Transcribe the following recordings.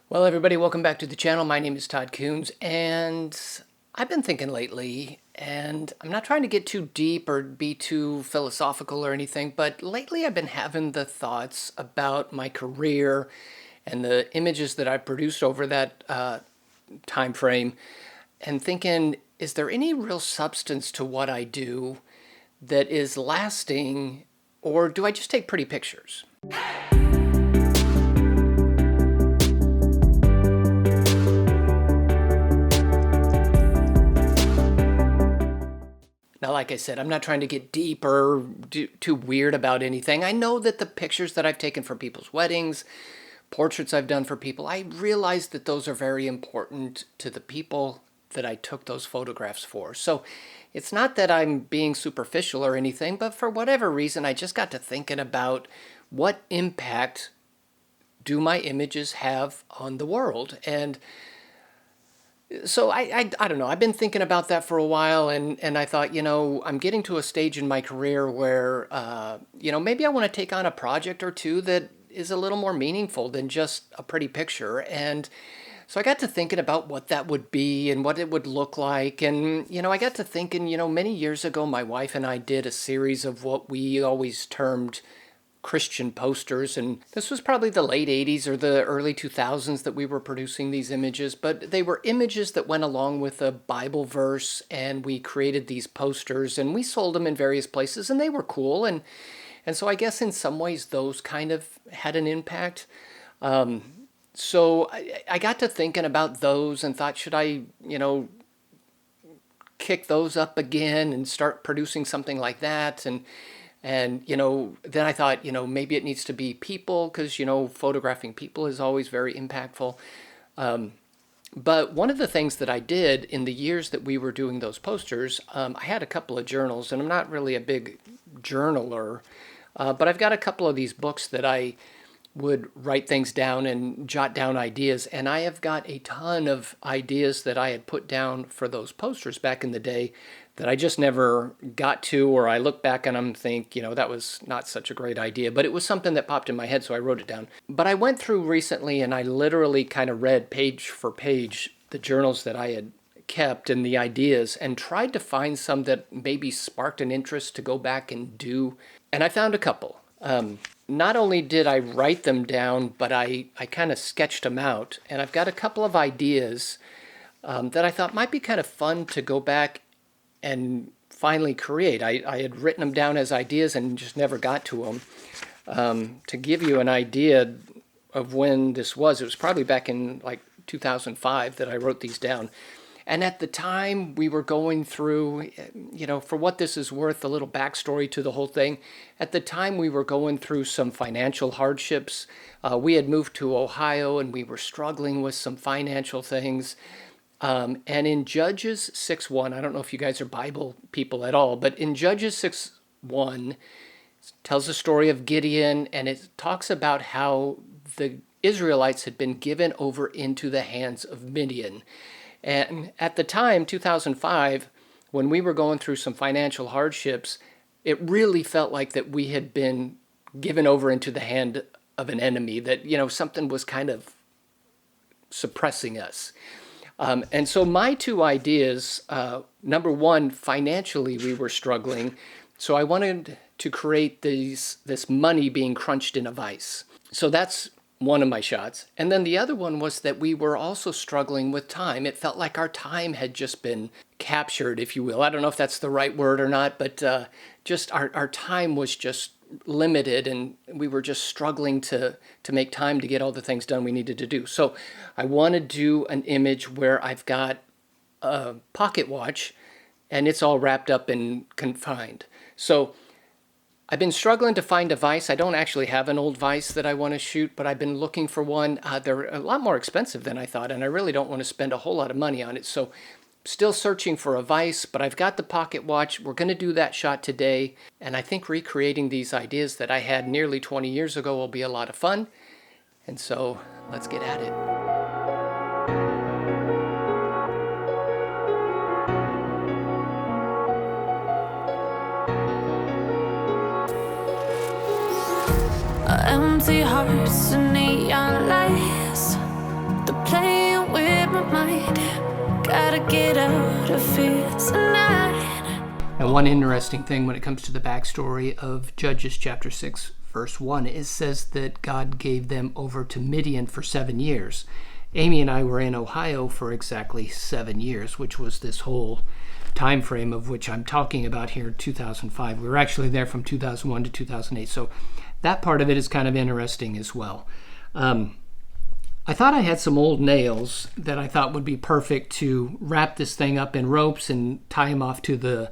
Well, everybody, welcome back to the channel. My name is Todd Coons, and I've been thinking lately, and I'm not trying to get too deep or be too philosophical or anything, but lately I've been having the thoughts about my career and the images that I produced over that time frame, and thinking, is there any real substance to what I do that is lasting, or do I just take pretty pictures? Now, like I said, I'm not trying to get deep or too weird about anything. I know that the pictures that I've taken for people's weddings, portraits I've done for people, I realize that those are very important to the people that I took those photographs for. So it's not that I'm being superficial or anything, but for whatever reason, I just got to thinking about what impact do my images have on the world. And so I don't know. I've been thinking about that for a while, and I thought, I'm getting to a stage in my career where, maybe I want to take on a project or two that is a little more meaningful than just a pretty picture. And so I got to thinking about what that would be and what it would look like. And, I got to thinking, many years ago, my wife and I did a series of what we always termed Christian posters, and this was probably the late 80s or the early 2000s that we were producing these images, but they were images that went along with a Bible verse, and we created these posters and we sold them in various places, and they were cool, and so I guess in some ways those kind of had an impact. So I got to thinking about those and thought, should I kick those up again and start producing something like that? And then I thought, maybe it needs to be people because, photographing people is always very impactful. But one of the things that I did in the years that we were doing those posters, I had a couple of journals, and I'm not really a big journaler, but I've got a couple of these books that I would write things down and jot down ideas. And I have got a ton of ideas that I had put down for those posters back in the day that I just never got to, or I look back and I'm think, that was not such a great idea, but it was something that popped in my head, so I wrote it down. But I went through recently and I literally kind of read page for page the journals that I had kept and the ideas and tried to find some that maybe sparked an interest to go back and do. And I found a couple. Not only did I write them down, but I kind of sketched them out. And I've got a couple of ideas that I thought might be kind of fun to go back and finally create. I had written them down as ideas and just never got to them. To give you an idea of when this was, it was probably back in like 2005 that I wrote these down. And at the time we were going through, for what this is worth, a little backstory to the whole thing. At the time we were going through some financial hardships. We had moved to Ohio and we were struggling with some financial things. And in Judges 6:1, I don't know if you guys are Bible people at all, but in Judges 6:1, it tells the story of Gideon, and it talks about how the Israelites had been given over into the hands of Midian. And at the time, 2005, when we were going through some financial hardships, it really felt like that we had been given over into the hand of an enemy, that, something was kind of suppressing us. And so my two ideas, number one, financially we were struggling, so I wanted to create this money being crunched in a vice. So that's one of my shots. And then the other one was that we were also struggling with time. It felt like our time had just been captured, if you will. I don't know if that's the right word or not, but just our time was just limited, and we were just struggling to make time to get all the things done we needed to do. So I want to do an image where I've got a pocket watch and it's all wrapped up and confined. So I've been struggling to find a vise. I don't actually have an old vise that I want to shoot, but I've been looking for one. They're a lot more expensive than I thought, and I really don't want to spend a whole lot of money on it. So still searching for a vise, but I've got the pocket watch. We're going to do that shot today, and I think recreating these ideas that I had nearly 20 years ago will be a lot of fun. And so let's get at it. Empty hearts and neon lights gotta get out of here tonight. And one interesting thing when it comes to the backstory of Judges chapter 6, verse 1, it says that God gave them over to Midian for 7 years. Amy and I were in Ohio for exactly 7 years, which was this whole time frame of which I'm talking about here in 2005. We were actually there from 2001 to 2008, so that part of it is kind of interesting as well. I thought I had some old nails that I thought would be perfect to wrap this thing up in ropes and tie them off to the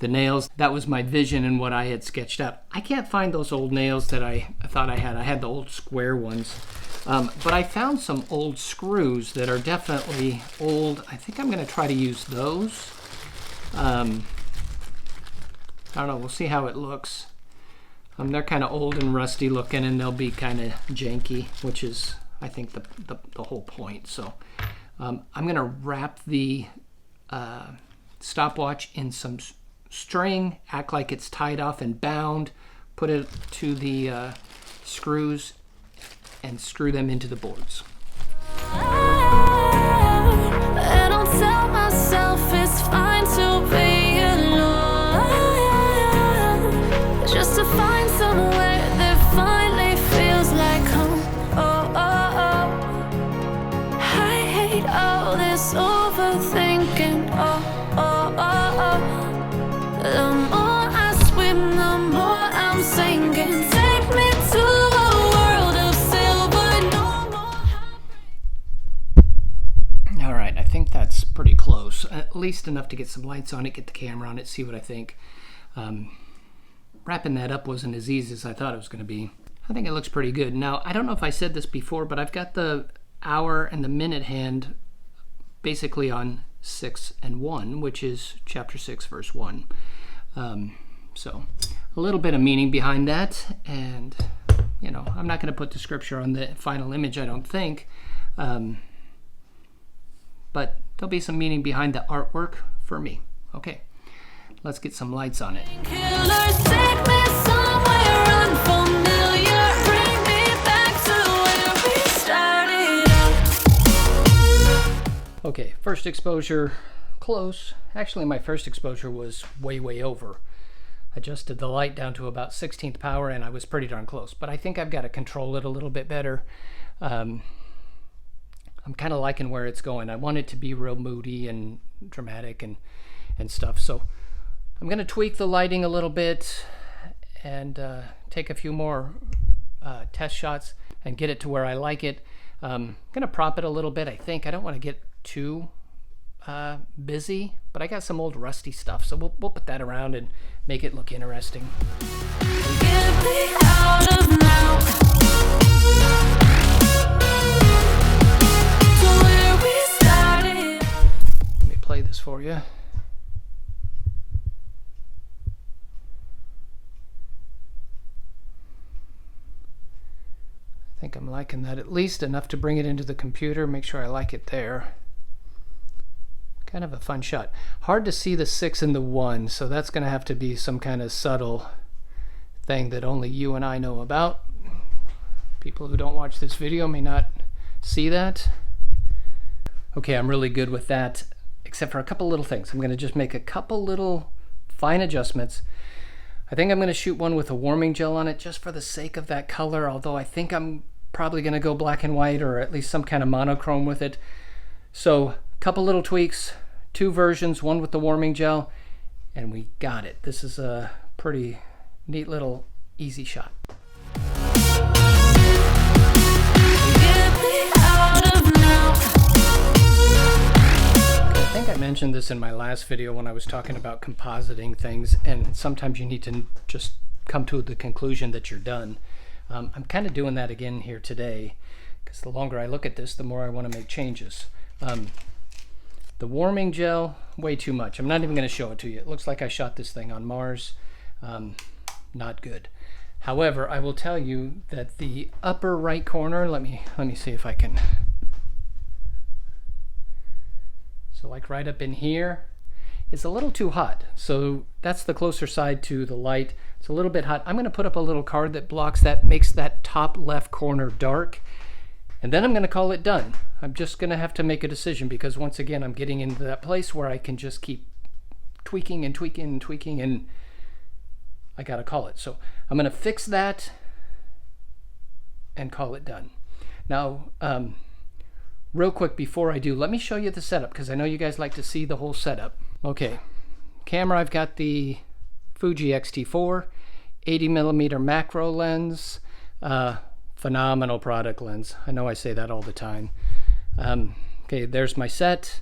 nails. That was my vision and what I had sketched out. I can't find those old nails that I thought I had. I had the old square ones. But I found some old screws that are definitely old. I think I'm going to try to use those. I don't know. We'll see how it looks. They're kind of old and rusty looking, and they'll be kind of janky, which is, I think, the whole point. So I'm going to wrap the stopwatch in some string, act like it's tied off and bound, put it to the screws, and screw them into the boards. I don't tell myself it's fine to be alone, just to find somewhere that finally feels like home. Oh, oh, oh. I hate all this overthinking. Oh, oh, oh, oh. The more I swim, the more I'm sinking. Take me to a world of silver, no more. All right, I think that's pretty close. At least enough to get some lights on it, get the camera on it, see what I think. Wrapping that up wasn't as easy as I thought it was going to be. I think it looks pretty good. Now, I don't know if I said this before, but I've got the hour and the minute hand basically on 6 and 1, which is chapter 6, verse 1. So a little bit of meaning behind that, and I'm not going to put the scripture on the final image, I don't think, but there'll be some meaning behind the artwork for me. Okay, let's get some lights on it. Killers, take me somewhere unfamiliar. Bring me back to where we started out. Okay, first exposure, close. Actually, my first exposure was way over. Adjusted the light down to about 16th power, and I was pretty darn close. But I think I've got to control it a little bit better. I'm kind of liking where it's going. I want it to be real moody and dramatic and stuff. So I'm going to tweak the lighting a little bit and take a few more test shots and get it to where I like it. I'm going to prop it a little bit, I think. I don't want to get too busy, but I got some old rusty stuff, so we'll put that around and make it look interesting. Get me out of now. To where we started. Let me play this for you. I think I'm liking that at least enough to bring it into the computer, make sure I like it there. Kind of a fun shot. Hard to see the 6 and the 1, so that's going to have to be some kind of subtle thing that only you and I know about. People who don't watch this video may not see that. Okay, I'm really good with that, except for a couple little things. I'm going to just make a couple little fine adjustments. I think I'm going to shoot one with a warming gel on it just for the sake of that color, although I think I'm probably going to go black and white or at least some kind of monochrome with it. So couple little tweaks, 2 versions, one with the warming gel, and we got it. This is a pretty neat little easy shot. I think I mentioned this in my last video when I was talking about compositing things, and sometimes you need to just come to the conclusion that you're done. I'm kind of doing that again here today, because the longer I look at this, the more I want to make changes. The warming gel, way too much. I'm not even going to show it to you. It looks like I shot this thing on Mars. Not good. However, I will tell you that the upper right corner, let me see if I can. So like right up in here, it's a little too hot. So that's the closer side to the light. It's a little bit hot. I'm going to put up a little card that blocks that, makes that top left corner dark. And then I'm going to call it done. I'm just going to have to make a decision because once again, I'm getting into that place where I can just keep tweaking and tweaking and tweaking, and I got to call it. So I'm going to fix that and call it done. Now, real quick before I do, let me show you the setup because I know you guys like to see the whole setup. Okay, camera, I've got the Fuji X-T4, 80mm macro lens, phenomenal product lens. I know I say that all the time. Okay, there's my set.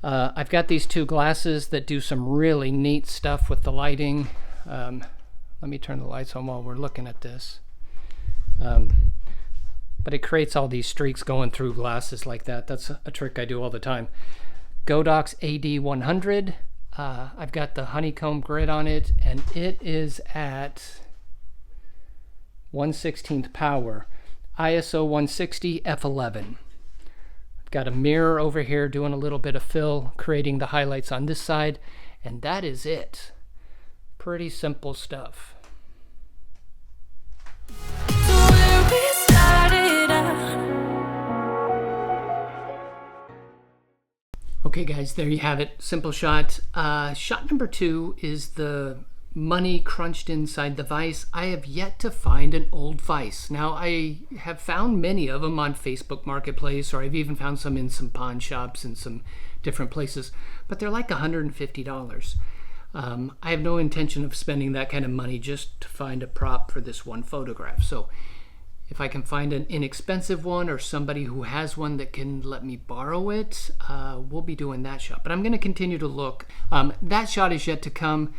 I've got these two glasses that do some really neat stuff with the lighting. Let me turn the lights on while we're looking at this. But it creates all these streaks going through glasses like that. That's a trick I do all the time. Godox AD100. I've got the honeycomb grid on it, and it is at 1/16 power, ISO 160 f11. I've got a mirror over here doing a little bit of fill, creating the highlights on this side, and that is it. Pretty simple stuff. Okay guys, there you have it. Simple shot. Shot number 2 is the money crunched inside the vise. I have yet to find an old vise. Now, I have found many of them on Facebook Marketplace, or I've even found some in some pawn shops and some different places, but they're like $150. I have no intention of spending that kind of money just to find a prop for this one photograph. So if I can find an inexpensive one or somebody who has one that can let me borrow it, we'll be doing that shot. But I'm going to continue to look. That shot is yet to come.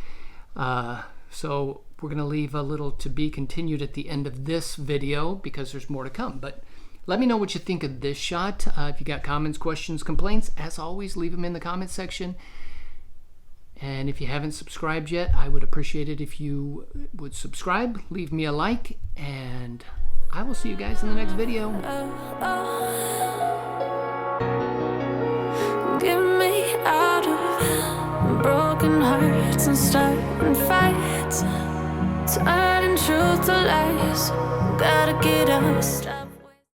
So we're going to leave a little to be continued at the end of this video because there's more to come. But let me know what you think of this shot. If you got comments, questions, complaints, as always, leave them in the comments section. And if you haven't subscribed yet, I would appreciate it if you would subscribe, leave me a like, and I will see you guys in the next video. Get me out of broken hearts and starting fights, turning truth to lies. Gotta get up.